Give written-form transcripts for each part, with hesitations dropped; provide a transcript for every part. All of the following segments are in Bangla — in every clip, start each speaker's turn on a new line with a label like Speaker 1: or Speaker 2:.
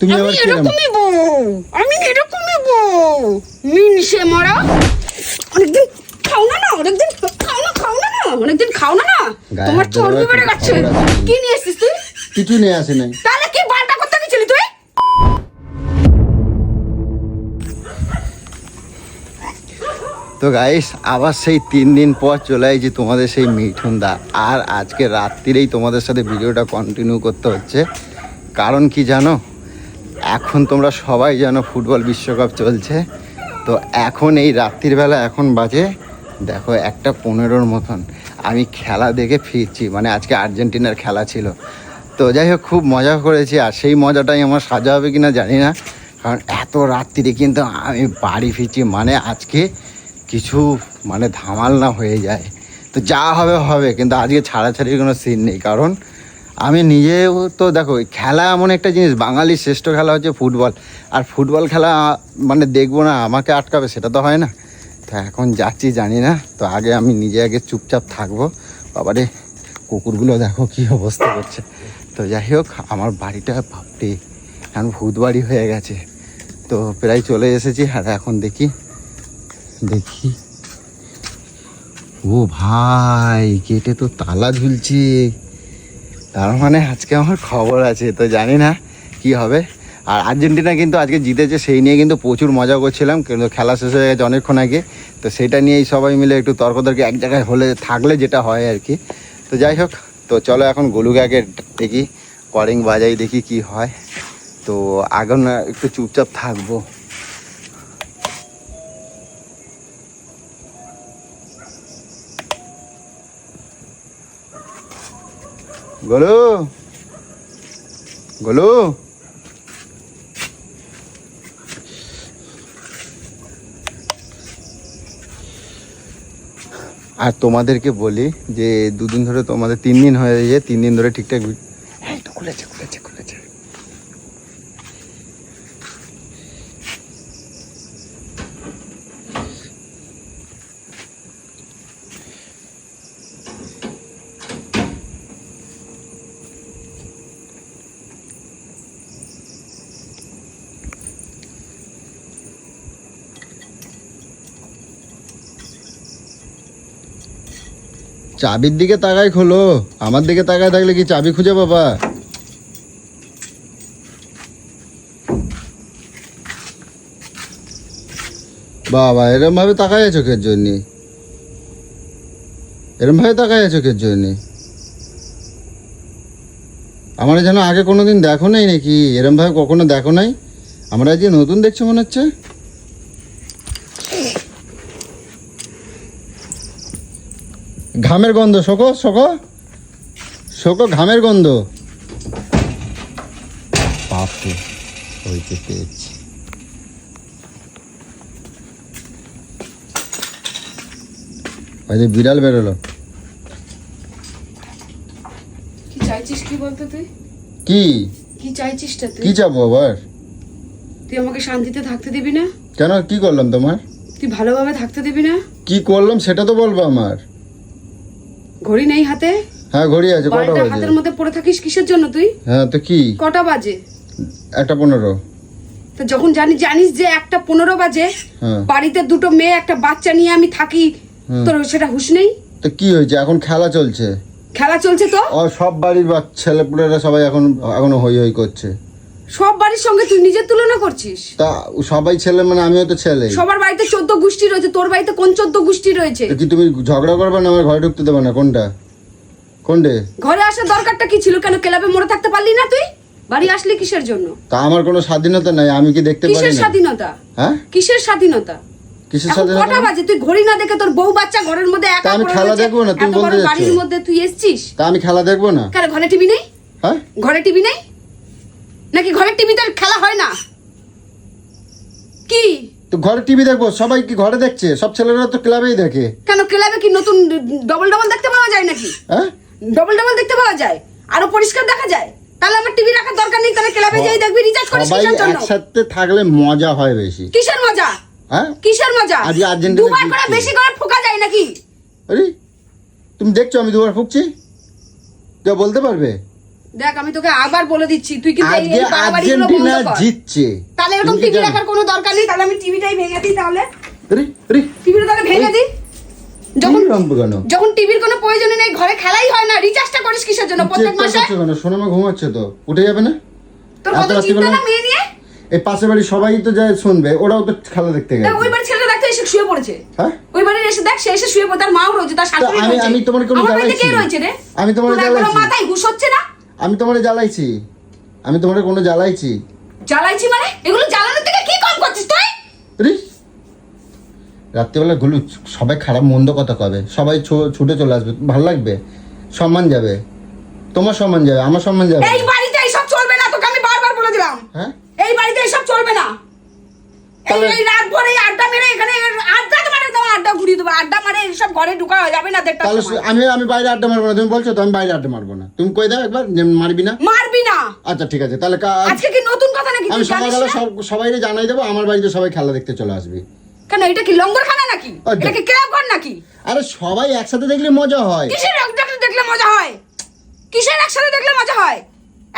Speaker 1: তুমি আবার কি
Speaker 2: এরকমই বউ, আমি এরকমই বউ মিনসে মরা। অনেকদিন খাও না, অনেকদিন খাও না, অনেকদিন খাও না। তোমার চর্বি বেড়ে গেছে। কি নিয়ে এসেছিস তুই?
Speaker 1: কিছু নিয়ে আসে নাই।
Speaker 2: তাহলে কি বালটা করতে গেছিলি তুই?
Speaker 1: তো গাইস আবার সেই 3 দিন পর চলে আসছি তোমাদের সেই মিঠুনদা। আর আজকে রাত্রিরেই তোমাদের সাথে ভিডিওটা কন্টিনিউ করতে হচ্ছে। কারণ কি জানো, এখন তোমরা সবাই জানো ফুটবল বিশ্বকাপ চলছে। তো এখন এই রাত্রির বেলা এখন বাজে দেখো 1:15 মতন। আমি খেলা দেখে ফিরছি, মানে আজকে আর্জেন্টিনার খেলা ছিল। তো যাই হোক খুব মজা করেছি, আর সেই মজাটাই আমার সাজা হবে কিনা জানি না। কারণ এত রাত্রিরে কিন্তু আমি বাড়ি ফিরছি, মানে আজকে কিছু মানে ধামাল না হয়ে যায়। তো যা হবে হবে, কিন্তু আজকে ছাড়াছাড়ির কোনো সিন নেই। কারণ আমি নিজেও তো দেখো খেলা এমন একটা জিনিস, বাঙালির শ্রেষ্ঠ খেলা হচ্ছে ফুটবল। আর ফুটবল খেলা মানে দেখবো না, আমাকে আটকাবে সেটা তো হয় না। তো এখন যাচ্ছি জানি না। তো আগে আমি নিজে আগে চুপচাপ থাকবো। বাবারে কুকুরগুলো দেখো কি অবস্থা করছে। তো যাই হোক আমার বাড়িটা ভাবতে এখন ভূত বাড়ি হয়ে গেছে। তো প্রায় চলে এসেছি। আর এখন দেখি ও ভাই গেটে তো তালা ঝুলছে, তার মানে আজকে আমার খবর আছে। তো জানি না কি হবে। আর আর্জেন্টিনা কিন্তু আজকে জিতেছে, সেই নিয়ে কিন্তু প্রচুর মজা করছিলাম। কিন্তু খেলা শেষ হয়ে গেছে অনেকক্ষণ আগে। তো সেটা নিয়েই সবাই মিলে একটু তর্কতর্কি এক জায়গায় হলে থাকলে যেটা হয় আর কি। তো যাই হোক, তো চলো এখন গোলুকে আগে দেখি, কলিং বাজাই দেখি কি হয়। তো এখন একটু চুপচাপ থাকবো। গোলু গোলু আর তোমাদেরকে বলি যে 2 দিন ধরে তোমাদের 3 দিন হয়ে যায়, 3 দিন ধরে ঠিকঠাক হ্যাঁ তো খুলেছে। চাবির দিকে তাকাই খোলো, আমার দিকে তাকায় থাকলে কি চাবি খুঁজে পাবা? বাবা এরম ভাবে তাকায় চোখের জন্য, এরম ভাবে তাকায় চোখের জন্য। আমার যেন আগে কোনোদিন দেখো নাই নাকি, এরম ভাবে কখনো দেখো নাই? আমরা আজকে নতুন দেখছো মনে হচ্ছে। ঘামের গন্ধ, শোকো ঘামের গন্ধ। বাপরে হইতে পেয়েছি। বিড়াল বেরোলো।
Speaker 2: কি চাইছিস কি বলতো তুই?
Speaker 1: কি
Speaker 2: চাইছিসটা তুই?
Speaker 1: কি চাবো আবার?
Speaker 2: তুই আমাকে শান্তিতে থাকতে দিবি না?
Speaker 1: কেন কি করলাম তোমার?
Speaker 2: তুই ভালোভাবে থাকতে দিবি না?
Speaker 1: কি করলাম সেটা তো বলবো আমার।
Speaker 2: ঘড়ি নেই হাতে?
Speaker 1: হ্যাঁ ঘড়ি আছে। কটা
Speaker 2: বাড়িটা
Speaker 1: বাজে?
Speaker 2: হাতের মধ্যে পড়ে থাকিস কিসের জন্য তুই?
Speaker 1: হ্যাঁ তো কি?
Speaker 2: কটা বাজে?
Speaker 1: 1:15।
Speaker 2: তো যখন জানিস যে 1:15 বাজে,
Speaker 1: হ্যাঁ
Speaker 2: বাড়িতে 2টো মেয়ে একটা বাচ্চা নিয়ে আমি থাকি, তোর সেটা হুঁশ নেই?
Speaker 1: তো কি হয়েছে? এখন খেলা চলছে।
Speaker 2: খেলা চলছে তো?
Speaker 1: ও সব বাড়ির ছেলেপুলেরা সবাই এখনো হই হই করছে।
Speaker 2: সব বাড়ির সঙ্গে তুই নিজের তুলনা করছিস?
Speaker 1: তা সবাই ছেলে মানে আমিও তো ছেলে।
Speaker 2: সবার বাড়িতে 14 গোষ্ঠী রয়েছে, তোর বাড়িতে কোন 14 গোষ্ঠী রয়েছে?
Speaker 1: কি তুমি ঝগড়া করবে না আমার ঘরে ঢুকতে দেবে না? কোনটা?
Speaker 2: ঘরে আসার দরকারটা কি ছিল? কেন ক্লাবে মরে থাকতে পারলি না তুই? বাড়ি আসলি কিসের জন্য?
Speaker 1: তা আমার কোনো স্বাধীনতা নাই, আমি কি দেখতে পারি না?
Speaker 2: কিসের স্বাধীনতা?
Speaker 1: হ্যাঁ
Speaker 2: কিসের স্বাধীনতা?
Speaker 1: কিসের
Speaker 2: এখন
Speaker 1: স্বাধীনতা?
Speaker 2: কটা বাজে? তুই ঘড়ি না দেখে তোর বউ বাচ্চা ঘরের মধ্যে একা
Speaker 1: তা আমি
Speaker 2: পড়ে
Speaker 1: খেলা
Speaker 2: রয়েছে,
Speaker 1: দেখবো না? তুমি
Speaker 2: এত বড়
Speaker 1: বলতে যাচ্ছ?
Speaker 2: বাড়ির মধ্যে তুই এসেছিস?
Speaker 1: তা আমি খেলা দেখবো না?
Speaker 2: কেন ঘরে টিভি নেই?
Speaker 1: হ্যাঁ
Speaker 2: ঘরে টিভি নেই নাকি? ঘরের টিভিতে খেলা হয় না কি?
Speaker 1: তো ঘরে টিভি দেখবো, সবাই কি ঘরে দেখছে? সব ছেলেরা তো ক্লাবেই দেখে।
Speaker 2: কেন ক্লাবে কি নতুন ডবল দেখতে পাওয়া যায় নাকি?
Speaker 1: হ্যাঁ
Speaker 2: ডবল দেখতে পাওয়া যায়, আরো পরিষ্কার দেখা যায়। তাহলে আমার টিভি রাখার দরকার নেই, তাহলে ক্লাবে যাই দেখবি। রিচার্জ করিস
Speaker 1: সবাই
Speaker 2: কিসের জন্য?
Speaker 1: একসাথে থাকলে মজা হয় বেশি।
Speaker 2: কিসের মজা?
Speaker 1: হ্যাঁ
Speaker 2: কিসের মজা?
Speaker 1: আজকে আর্জেন্টিনা
Speaker 2: দুবার করে
Speaker 1: জিতছে।
Speaker 2: বেশি করে ফোকা যায় নাকি?
Speaker 1: আরে তুমি দেখছো আমি দুবার ফুকছি? কেউ বলতে পারবে?
Speaker 2: দেখ আমি তোকে আবার বলে দিচ্ছি, তুই কিন্তু
Speaker 1: আজকে
Speaker 2: এই বাড়াবাড়িগুলো বন্ধ
Speaker 1: আর্জেন্টিনা
Speaker 2: কর।
Speaker 1: জিতছে।
Speaker 2: তাহলে এরকম
Speaker 1: তুমি কি
Speaker 2: টিভি
Speaker 1: জানো?
Speaker 2: দেখার কোনো দরকার নেই, তাহলে আমি টিভিটাই ভেঙে দিই। তাহলে
Speaker 1: রে রে
Speaker 2: টিভিটা তাহলে ভেঙে দিই। যখন
Speaker 1: তুমি রামবো কেন?
Speaker 2: যখন টিভির কোনো প্রয়োজনই নেই, ঘরে খেলাই হয় না, রিচার্জটা করিস কিসের জন্য প্রত্যেক মাসে?
Speaker 1: সোনামা ঘুমাচ্ছে তো, উঠে যাবে না?
Speaker 2: তোর
Speaker 1: এত
Speaker 2: কত চিন্তা
Speaker 1: রাত্রিবেলা?
Speaker 2: না মেয়ে নিয়ে?
Speaker 1: এই পাশের বাড়ি সবাই তো যায় শুনবে, ওরাও তো খেলা দেখতে গেছে।
Speaker 2: দেখ ওই বাড়ির ছেলেটা দেখতে এসে শুয়ে পড়েছে।
Speaker 1: হ্যাঁ?
Speaker 2: ওই বাড়ির এসে দেখ, সে এসে শুয়ে পড়ে, তার মাও রয়েছে, তার শাশুড়ি
Speaker 1: আমি-
Speaker 2: রয়েছে।
Speaker 1: আমি তোমার কোনো
Speaker 2: আমার বাড়িতে
Speaker 1: জ্বালাইছি?
Speaker 2: কে রয়েছে রে?
Speaker 1: আমি তোমার
Speaker 2: তোর একবারও
Speaker 1: জ্বালাইছি?
Speaker 2: মাথায় হুঁশ হচ্ছে না?
Speaker 1: আমি তোমারে জ্বালাইছি? আমি তোমারে কোনো জ্বালাইছি?
Speaker 2: জ্বালাইছি মানে? এগুলো জ্বালানোর থেকে কি কম করছিস তুই?
Speaker 1: রে রাত্রিবেলা গুলো সবাই খারাপ মন্দ কথা কবে, সবাই ছুটে চলে আসবে, ভালো লাগবে? সম্মান যাবে, তোমার সম্মান যাবে, আমার সম্মান যাবে।
Speaker 2: এই বাড়িতে এইসব চলবে না, তোকে আমি বারবার বলে দিলাম।
Speaker 1: হ্যাঁ?
Speaker 2: এই বাড়িতে এইসব চলবে না।
Speaker 1: তাহলে-
Speaker 2: এই রাত ভরে আড্ডা মেরে এখানে আড্ডা মারে, তোমার আড্ডা ঘুরিয়ে দেবো। আড্ডা মারে এইসব ঘরে ঢুকা যাবে না দেখতে।
Speaker 1: তাহলে আমি বাইরে আড্ডা মারবো না, তুমি বলছো তো আমি বাইরে আড্ডা মারবো না, তুমি কই দাও একবার যে মারবি না।
Speaker 2: মারবি না।
Speaker 1: আচ্ছা ঠিক আছে, তাহলে
Speaker 2: আজকে কি নতুন কথা নাকি?
Speaker 1: আমি
Speaker 2: তুই জানিস
Speaker 1: সকালবেলা
Speaker 2: না?
Speaker 1: সবাইকে জানাই দেবো আমার বাড়িতে সবাই খেলা দেখতে চলে আসবে।
Speaker 2: কেন এটা কি লঙ্গরখানা নাকি?
Speaker 1: আচ্ছা।
Speaker 2: এটা কি ক্লাব ঘর নাকি?
Speaker 1: আরে সবাই একসাথে দেখলে মজা হয়।
Speaker 2: কিসের একসাথে দেখলে মজা হয়? কিসের একসাথে দেখলে মজা হয়?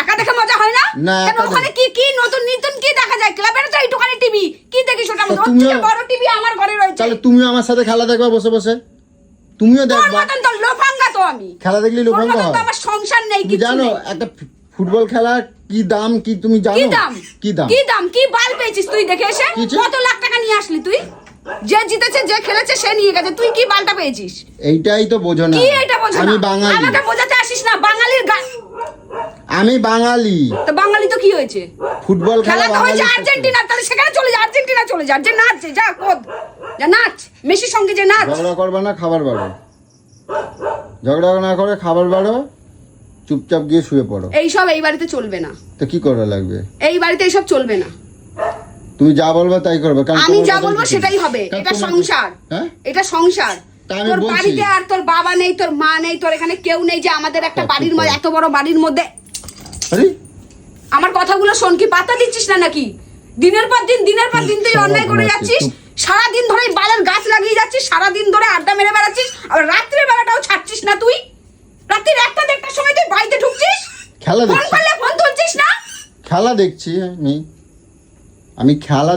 Speaker 2: একা দেখে মজা হয় না?
Speaker 1: না,
Speaker 2: কেন
Speaker 1: একা
Speaker 2: ওখানে কি কি নতুন নতুন কি দেখা যায়? ক্লাবের তো এইটুখানি টিভি, কি দেখিস ওটা?
Speaker 1: তা
Speaker 2: ওর
Speaker 1: তুমিও-
Speaker 2: থেকে বড় টিভি আমার ঘরে রয়েছে।
Speaker 1: তাহলে তুমিও আমার সাথে খেলা দেখবা বসে বসে, তুমিও
Speaker 2: তোর
Speaker 1: দেখবা।
Speaker 2: মতন তো লোফাঙ্গা তো আমি।
Speaker 1: খেলা দেখলে
Speaker 2: তোর
Speaker 1: লোভঙ্গ
Speaker 2: মতন তো
Speaker 1: হয়।
Speaker 2: আমার সংসার নেই,
Speaker 1: তুমি
Speaker 2: কিছু
Speaker 1: জানো
Speaker 2: নেই।
Speaker 1: একটা ফুটবল খেলা কি দাম, কি তুমি জানো?
Speaker 2: কি দাম?
Speaker 1: কি দাম?
Speaker 2: কি দাম? কি বাল পেয়েছিস তুই দেখে এসে?
Speaker 1: কি যে?
Speaker 2: কত লাখ টাকা নিয়ে আসলি তুই? যে জিতেছে, যে খেলেছে সে নিয়ে গেছে, তুই কি বালটা পেয়েছিস?
Speaker 1: এইটাই তো বোঝো না।
Speaker 2: কি এটা বোঝো না?
Speaker 1: আমি বাঙালি,
Speaker 2: আমাকে বোঝাতে আসিস না, বাঙালির
Speaker 1: আমি বাঙালি।
Speaker 2: তো বাঙালি তো কি হয়েছে?
Speaker 1: ফুটবল খেলা
Speaker 2: খেলা তো
Speaker 1: বাঙালি
Speaker 2: হয়েছে আর্জেন্টিনা, তাহলে সেখানে চলে যা, আর্জেন্টিনা চলে যা, যে নাচছে যা, কোদ যা নাচ, মেসির সঙ্গে যে নাচ।
Speaker 1: ঝগড়া করবে না, খাবার বাড়ো। ঝগড়া না করে খাবার বাড়ো, চুপচাপ গিয়ে শুয়ে পড়ো।
Speaker 2: এইসব এই বাড়িতে চলবে না।
Speaker 1: তো কি করা লাগবে?
Speaker 2: এই বাড়িতে এইসব চলবে না।
Speaker 1: তুমি যা বলবে তাই করবে, কারণ
Speaker 2: আমি
Speaker 1: তোমার
Speaker 2: যা
Speaker 1: কথাই
Speaker 2: বলবো
Speaker 1: ঠিক।
Speaker 2: সেটাই হবে।
Speaker 1: কারণ
Speaker 2: এটা
Speaker 1: তোমার-
Speaker 2: সংসার।
Speaker 1: হ্যাঁ?
Speaker 2: এটা সংসার।
Speaker 1: তা আমি
Speaker 2: তোর
Speaker 1: বলছি।
Speaker 2: বাড়িতে আর তোর বাবা নেই, তোর মা নেই, তোর এখানে কেউ নেই যে আমাদের একটা
Speaker 1: তা
Speaker 2: বাড়ির
Speaker 1: ঠিক
Speaker 2: মধ্যে,
Speaker 1: আছে।
Speaker 2: এত বড় বাড়ির মধ্যে
Speaker 1: আরে
Speaker 2: আমার কথাগুলো শোন। কি পাতা দিচ্ছিস না নাকি? দিনের পর দিন তুই
Speaker 1: সব
Speaker 2: অন্যায় করে
Speaker 1: ঘুমাচ্ছে,
Speaker 2: যাচ্ছিস।
Speaker 1: চুপ।
Speaker 2: সারাদিন ধরে এই বালের গাছ লাগিয়ে যাচ্ছিস, সারাদিন ধরে আড্ডা মেরে বেড়াচ্ছিস, আর রাত্রের বেলাটাও ছাড়ছিস না তুই। রাত্রির 1-1টার সময় তুই বাড়িতে ঢুকছিস,
Speaker 1: খেলা
Speaker 2: ফোন
Speaker 1: দেখছি,
Speaker 2: করলে ফোন তুলছিস না।
Speaker 1: খেলা দেখছি আমি খেলা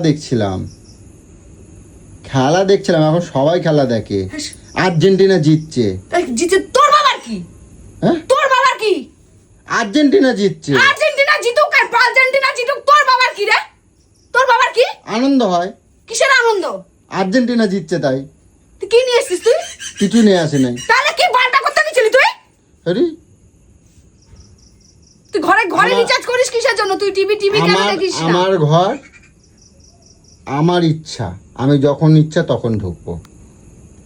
Speaker 1: দেখছিলাম, এখন সবাই খেলা দেখে। আর্জেন্টিনা জিতছে।
Speaker 2: তাই জিতে তোর বাবার কি?
Speaker 1: হ্যাঁ?
Speaker 2: তোর বাবার কি?
Speaker 1: আর্জেন্টিনা জিতছে,
Speaker 2: আর্জেন্টিনা জিতুক আর আর্জেন্টিনা জিতুক, তোর বাবার কি রে? তোর বাবার কি?
Speaker 1: আনন্দ হয়।
Speaker 2: কিসের আনন্দ?
Speaker 1: আর্জেন্টিনা জিতছে তাই।
Speaker 2: তুই কি নিয়ে এসছিস তুই?
Speaker 1: কিছু নিয়ে আসে নাই।
Speaker 2: তাহলে কি বালটা করতে গেছিলি তুই?
Speaker 1: আরে
Speaker 2: তুই ঘরে
Speaker 1: আমার-
Speaker 2: রিচার্জ করিস কিসের জন্য? তুই টিভি কেন দেখিস না?
Speaker 1: আমার ঘর, আমার ইচ্ছা, আমি যখন ইচ্ছা তখন ঢুকবো।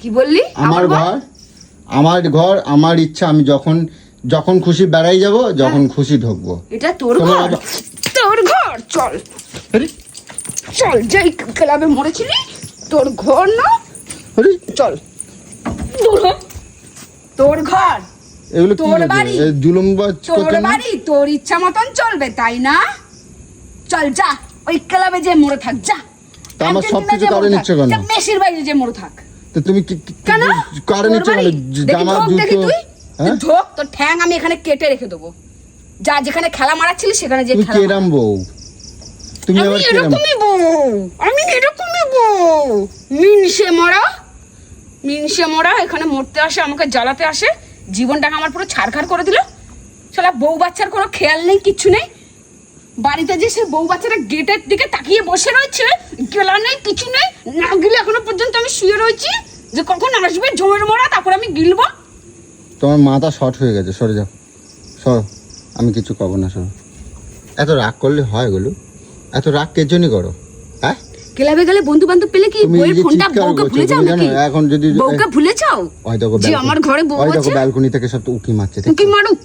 Speaker 2: কি বললি?
Speaker 1: আমার ঘর, আমার ইচ্ছা, আমি যখন খুশি বেড়াই যাব, যখন খুশি ঢুকবো।
Speaker 2: এটা তোর
Speaker 1: শোনো
Speaker 2: ঘর?
Speaker 1: বাবা।
Speaker 2: তোর ঘর? চল
Speaker 1: আরে
Speaker 2: চল, যেই ক্লাবে মরেছিলি তোর ঘর না,
Speaker 1: আরে
Speaker 2: চল দূর হ। তোর ঘর,
Speaker 1: এগুলো কি
Speaker 2: তোর
Speaker 1: হয়েছে?
Speaker 2: বাড়ি।
Speaker 1: এই জুলুমবাজ
Speaker 2: তোর
Speaker 1: করছো না?
Speaker 2: বাড়ি, তোর ইচ্ছা মতন চলবে তাই না? চল যা, ওই ক্লাবে যে মরে থাক যা।
Speaker 1: তা আমার
Speaker 2: আর্জেন্টিনা
Speaker 1: সবকিছু
Speaker 2: যে
Speaker 1: কারে
Speaker 2: মরে থাক,
Speaker 1: নিচ্ছে কেন?
Speaker 2: যা মেসির বাইরে যে মরে থাক।
Speaker 1: তো তুমি
Speaker 2: কেন?
Speaker 1: কারে
Speaker 2: তোর
Speaker 1: নিচ্ছে
Speaker 2: বাড়ি?
Speaker 1: কেন?
Speaker 2: দেখি
Speaker 1: জামা
Speaker 2: ঢোক, দেখি
Speaker 1: জুতো,
Speaker 2: তুই
Speaker 1: হ্যাঁ?
Speaker 2: ঢোক, তোর ঠ্যাং আমি এখানে কেটে রেখে দেবো। যা, যেখানে খেলা মারাচ্ছিলি সেখানে যে
Speaker 1: তুমি
Speaker 2: খেলা মার।
Speaker 1: কেরাম বউ, তুমি
Speaker 2: আমি
Speaker 1: আবার কেরাম।
Speaker 2: এরকমই বউ, আমি এরকমই বউ। মিনসে মরা এখানে মরতে আসে, আমাকে জ্বালাতে আসে, জীবনটাকে আমার পুরো ছাড়খাড় করে দিল। শালা বউ বাচ্চার কোনো খেয়াল নেই, কিচ্ছু নেই। বাড়িতে যে সে বউ বাচ্চারা গেটের দিকে তাকিয়ে বসে রয়েছে, গেলা নেই, কিছু নেই, না গিলে এখনো পর্যন্ত আমি শুয়ে রয়েছি যে কখন আসবে জমের মরা, তারপর আমি গিলবো।
Speaker 1: তোমার মাথা শর্ট হয়ে গেছে, সরে যাও, সরো, আমি কিছু পাবো না, সরো। এত রাগ করলে হয় এগুলো? এত রাগ কে জন্যই করো? হ্যাঁ,
Speaker 2: ক্লাবে গেলে বন্ধু বান্ধব পেলে কি
Speaker 1: তুমি
Speaker 2: বউয়ের
Speaker 1: এই যে
Speaker 2: ফোনটা
Speaker 1: চিৎকার
Speaker 2: বউকে
Speaker 1: করছো,
Speaker 2: ভুলে যাও
Speaker 1: তুমি জানো,
Speaker 2: নাকি?
Speaker 1: এখন যদি
Speaker 2: বউকে ভুলে যাও
Speaker 1: ওই দেখো
Speaker 2: যে আমার ঘরে বউ
Speaker 1: ওই দেখো
Speaker 2: আছে।
Speaker 1: ব্যালকনি থেকে সব তো উকি মারছে, দেখো।
Speaker 2: উকি মারুক,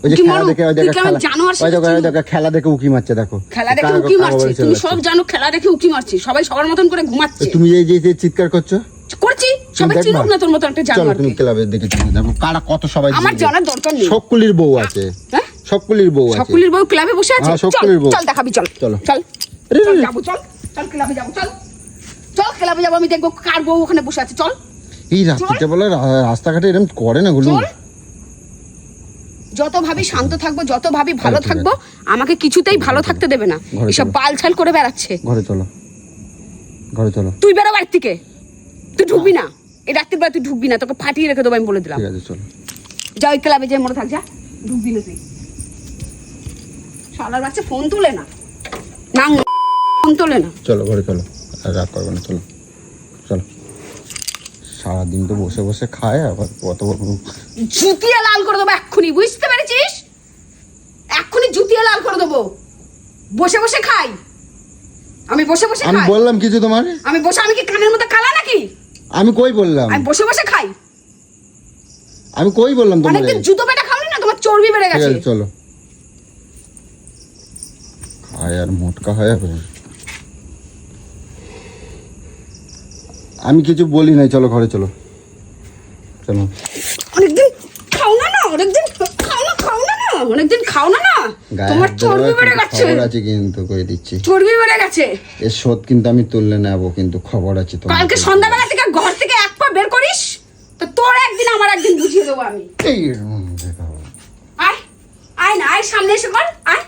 Speaker 1: ওই যে
Speaker 2: উকি
Speaker 1: খেলা
Speaker 2: মারুক,
Speaker 1: দেখে, ওই
Speaker 2: তুই
Speaker 1: দেখো
Speaker 2: কেমন
Speaker 1: খেলা,
Speaker 2: জানোয়ার
Speaker 1: ওই দেখো, ওই
Speaker 2: শিখেছিস?
Speaker 1: দেখো খেলা দেখে উকি মারছে, দেখো।
Speaker 2: খেলা দেখে
Speaker 1: কার-
Speaker 2: উকি
Speaker 1: কার
Speaker 2: মারছে,
Speaker 1: বাড়ি চলে
Speaker 2: তুমি
Speaker 1: যাচ্ছে।
Speaker 2: সব জানো খেলা দেখে উকি মারছে, সবাই সবার মতন করে ঘুমাচ্ছে।
Speaker 1: তুমি এই যে চিৎকার করছো,
Speaker 2: করছি,
Speaker 1: তুমি
Speaker 2: সবাই
Speaker 1: দেখবা?
Speaker 2: চিনুক না তোর মতন একটা
Speaker 1: চলো
Speaker 2: জানোয়ার।
Speaker 1: তুমি ক্লাবের দিকে চলে দেখো কারা কত সবাই
Speaker 2: আমার
Speaker 1: জিতবে।
Speaker 2: জানার দরকার নেই।
Speaker 1: সকলের বউ আছে,
Speaker 2: হ্যাঁ?
Speaker 1: সকলের বউ আছে।
Speaker 2: সকলের বউ ক্লাবে বসে আছে।
Speaker 1: হ্যাঁ,
Speaker 2: চল
Speaker 1: সকলের বউ।
Speaker 2: চল দেখাবি, চল
Speaker 1: চলো।
Speaker 2: চল
Speaker 1: আরে,
Speaker 2: চল যাবো, চল চল ক্লাবে যাবো, চল চল ক্লাবে যাবো, আমি দেখবো কার বউ ওখানে বসে আছে। চল
Speaker 1: এই রাত্রিতে বলে রাস্তাঘাটে এরকম করে না গুলো।
Speaker 2: চল যত ভাবি শান্ত থাকবো, যত ভাবি ভালো
Speaker 1: ঠিক
Speaker 2: থাকবো, আমাকে কিছুতেই ভালো থাকতে দেবে না।
Speaker 1: ঘরে
Speaker 2: এসব
Speaker 1: চলো।
Speaker 2: বালছাল করে বেড়াচ্ছে।
Speaker 1: ঘরে চলো, ঘরে চলো।
Speaker 2: তুই বেরো বাড়ি থেকে, তুই ঢুকবি না এই রাত্রির বেলা, তুই ঢুকবি না, তোকে ফাটিয়ে রেখে দেবো আমি বলে দিলাম।
Speaker 1: ঠিক আছে চলো।
Speaker 2: যা ওই ক্লাবে যে মনে থাক, যা, ঢুকবি না তুই। শালার বাচ্চা ফোন তুলে না, না ফোন তোলে না।
Speaker 1: চলো ঘরে চলো, আর রাগ করবে না, চলো চলো। সারাদিন তো বসে বসে খায়, আবার কত
Speaker 2: জুতিয়ে লাল করে দেবো এক্ষুনি, বুঝতে পেরেছিস? এক্ষুনি জুতিয়ে লাল করে দেবো। বসে বসে খাই, আমি বসে বসে
Speaker 1: আমি
Speaker 2: খাই।
Speaker 1: বললাম কিছু তোমার?
Speaker 2: আমি বসে, আমি কি কানের মধ্যে কালা নাকি?
Speaker 1: আমি কই বললাম?
Speaker 2: আমি বসে বসে খাই।
Speaker 1: আমি কই বললাম তোমার?
Speaker 2: অনেকদিন জুতো পেটা খাওনি না, তোমার চর্বি বেড়ে
Speaker 1: ঠিক
Speaker 2: গেছে।
Speaker 1: আছে চলো। খায় আর মোটকা হয়ে যাবে। আমি কিছু বলি নাই, চলো ঘরে চলো, চলো।
Speaker 2: অনেকদিন খাও না, অনেকদিন খাও না, অনেকদিন খাও না,
Speaker 1: গায়ে
Speaker 2: তোমার
Speaker 1: হাত
Speaker 2: চর্বি
Speaker 1: দেওয়ার
Speaker 2: বেড়ে
Speaker 1: কিন্তু
Speaker 2: গেছে।
Speaker 1: খবর আছে কিন্তু, কই দিচ্ছি।
Speaker 2: চর্বি বেড়ে গেছে।
Speaker 1: এর শোধ কিন্তু আমি তুললে নেবো, কিন্তু খবর আছে তোমার।
Speaker 2: কালকে সন্ধ্যাবেলা থেকে ঘর থেকে এক পা বের করিস তো তোর একদিন আমার একদিন বুঝিয়ে দেবো আমি।
Speaker 1: এই দেখো।
Speaker 2: আয় আয় না, আয় সামনে এসে কর, আয়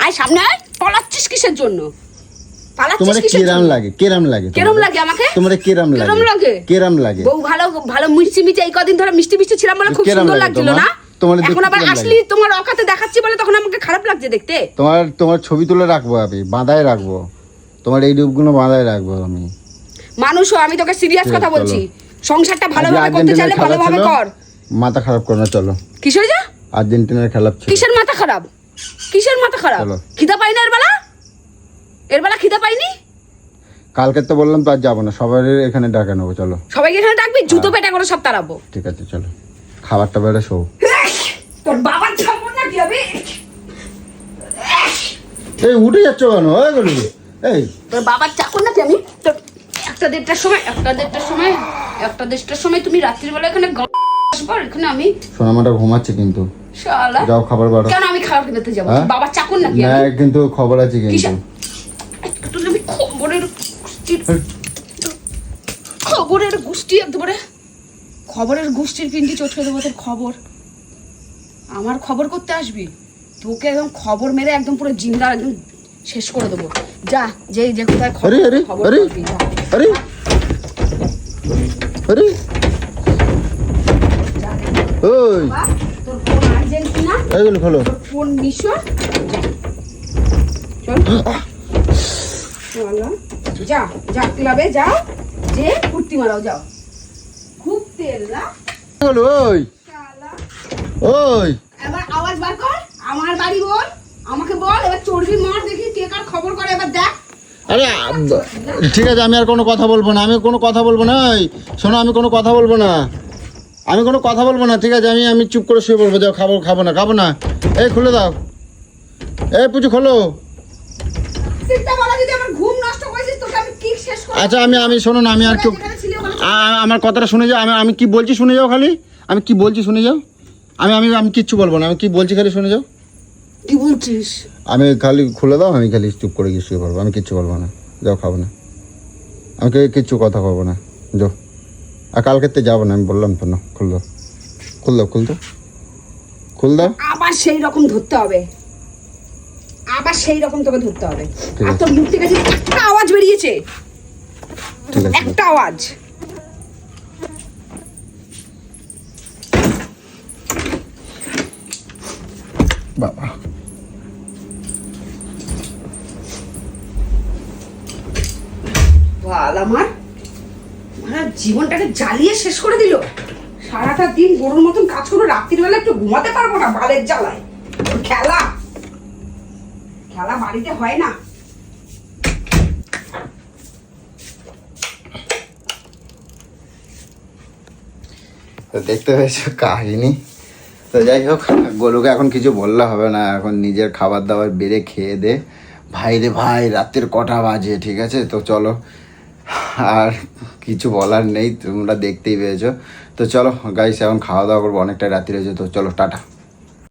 Speaker 2: আয় সামনে আয়। পালাচ্ছিস কিসের জন্য? পালাচ্ছিস
Speaker 1: তোমার
Speaker 2: কিসের
Speaker 1: কেরাম
Speaker 2: জন্য?
Speaker 1: লাগে, কেরাম লাগে,
Speaker 2: কেরম লাগে আমাকে?
Speaker 1: তোমার কেরাম লাগে,
Speaker 2: কেরম লাগে?
Speaker 1: কেরাম লাগে।
Speaker 2: বউ ভালো ভালো মিষ্টি মিষ্টি, এই কদিন ধরে মিষ্টি মিষ্টি ছিলাম বলে খুব
Speaker 1: কেরম
Speaker 2: সুন্দর
Speaker 1: লাগে
Speaker 2: লাগছিল
Speaker 1: তোমার?
Speaker 2: না?
Speaker 1: তোমার দেখতে
Speaker 2: এখন আবার
Speaker 1: কেরম
Speaker 2: আসলি
Speaker 1: লাগে?
Speaker 2: তোমার অকাতে দেখাচ্ছি বলে তখন আমাকে খারাপ লাগছে দেখতে।
Speaker 1: তোমার ছবি তুলে রাখবো, আমি বাঁধায় রাখবো, তোমার এই রূপগুলো বাঁধায় রাখবো আমি।
Speaker 2: মানুষও, আমি তোকে সিরিয়াস
Speaker 1: ঠিক
Speaker 2: কথা
Speaker 1: আছে,
Speaker 2: বলছি। সংসারটা
Speaker 1: আজকে
Speaker 2: ভালোভাবে করতে
Speaker 1: আর্জেন্টিনার
Speaker 2: চাইলে
Speaker 1: খেলা
Speaker 2: ভালোভাবে
Speaker 1: ছিল,
Speaker 2: কর।
Speaker 1: মাথা খারাপ করো না, চলো।
Speaker 2: কিসের যা?
Speaker 1: আর্জেন্টিনার খেলা ছিল।
Speaker 2: কিসের মাথা খারাপ? কিসের মাথা খারাপ?
Speaker 1: চলো।
Speaker 2: খিদা পাই না এর বেলা খিদা পাইনি।
Speaker 1: কালকে তো বললাম তো আর যাবো না, সবাই এখানে ডাকা নেবো, চলো।
Speaker 2: সবাইকে এখানে ডাকবি, জুতো পেটা করে সব তাড়াবো।
Speaker 1: ঠিক আছে চলো, খাবারটা বেড়ে শো।
Speaker 2: তোর বাবার ছাড়বো না কি হবে?
Speaker 1: এই উঠে যাচ্ছ কেন? ওইগুলো এই
Speaker 2: তোর বাবার চাকর নাকি আমি? তোর একটা দেড়টার সময় তুমি রাত্রিবেলা এখানে আসবো, এখানে আমি
Speaker 1: সোনামাটা ঘুমাচ্ছে কিন্তু।
Speaker 2: শালা
Speaker 1: যাও খাবার বাড়ো।
Speaker 2: কেন আমি খাবার খেতে যাবো?
Speaker 1: হ্যাঁ?
Speaker 2: বাবার চাকর নাকি
Speaker 1: না
Speaker 2: আমি?
Speaker 1: কিন্তু খবর আছে কিন্তু।
Speaker 2: কিসের? তোর আমি খবরের গোষ্ঠী একেবারে, খবরের গোষ্ঠীর পিন্ডি চটকে দেবো তোর খবর। আমার খবর করতে আসবি? তোকে একদম খবর মেরে একদম পুরো জিন্দা একদম শেষ করে দেবো। যা, যে কোথায় খবর
Speaker 1: আরে
Speaker 2: খবর
Speaker 1: আরে
Speaker 2: করবি, যা।
Speaker 1: আরে আরে ওই
Speaker 2: বাবা, তোর ফোন আর্জেন্টিনা,
Speaker 1: এইগুলো খোলো।
Speaker 2: তোর ফোন মিশর। চল যা, যা ক্লাবে যাও, যে ফুর্তি মারাও, যাও। খুব তেল না
Speaker 1: এইগুলো ওই
Speaker 2: শালা।
Speaker 1: ওই
Speaker 2: এবার আওয়াজ বার কর, আমার বাড়ি বল, আমাকে বল, এবার চর্বি মার দেখি কে কার খবর করে, এবার দেখ।
Speaker 1: আরে ঠিক আছে, আমি আর কোনো কথা বলবো না, আমি কোনো কথা বলবো না। এই শোনো, আমি কোনো কথা বলবো না, আমি কোনো কথা বলবো না, ঠিক আছে? আমি চুপ করে শুয়ে পড়বো। যাও, খাবো না। এই খুলে দাও, এই পুজো খোলো।
Speaker 2: চিন্তা বলা, যদি আমার ঘুম নষ্ট করেছিস তোকে আমি কি শেষ করব?
Speaker 1: আচ্ছা আমি শোনো না, আমি আর কেউ
Speaker 2: যেখানে ছিলি ওখানে
Speaker 1: আমার কথাটা শুনে যাও। আমি কি বলছি শুনে যাও, খালি আমি কি বলছি শুনে যাও। আমি কিচ্ছু বলবো না, আমি কি বলছি খালি শুনে যাও।
Speaker 2: কি বলছিস?
Speaker 1: আমি খালি খুলে দাও, আমি খালি চুপ করে গিয়ে শুয়ে পড়বো, আমি কিচ্ছু বলবো না। যাও, খাবো না, আমি কিচ্ছু কথা বলবো না, যাও। আর কালকেতে যাবো না, আমি বললাম তো না। খুল দাও।
Speaker 2: আবার সেই রকম ধরতে হবে, আবার সেই রকম তোকে ধরতে হবে।
Speaker 1: ঠিক
Speaker 2: আর
Speaker 1: আছে।
Speaker 2: তোর মুখ থেকে যে একটা আওয়াজ বেরিয়েছে,
Speaker 1: ঠিক আছে,
Speaker 2: একটা আওয়াজ,
Speaker 1: বাবা
Speaker 2: বাল আমার জীবনটাকে জ্বালিয়ে শেষ করে দিল। সারাটা দিন গরুর মতন কাজ করো, রাত্রির বেলা একটু ঘুমাতে পারবো না বালের জ্বালায়। খেলা বাড়িতে হয় না।
Speaker 1: তো দেখতে পেয়েছো কাহিনী। তো যাই হোক, গোলুকে এখন কিছু বললে হবে না, এখন নিজের খাবার দাবার বেড়ে খেয়ে দে। ভাই রে ভাই, রাতের কটা বাজে, ঠিক আছে? তো চলো, আর কিছু বলার নেই, তোমরা দেখতেই পেয়েছো। তো চলো গাইস, এখন খাওয়া দাওয়া করবো, অনেকটা রাত্রি হয়েছে। তো চলো, টাটা।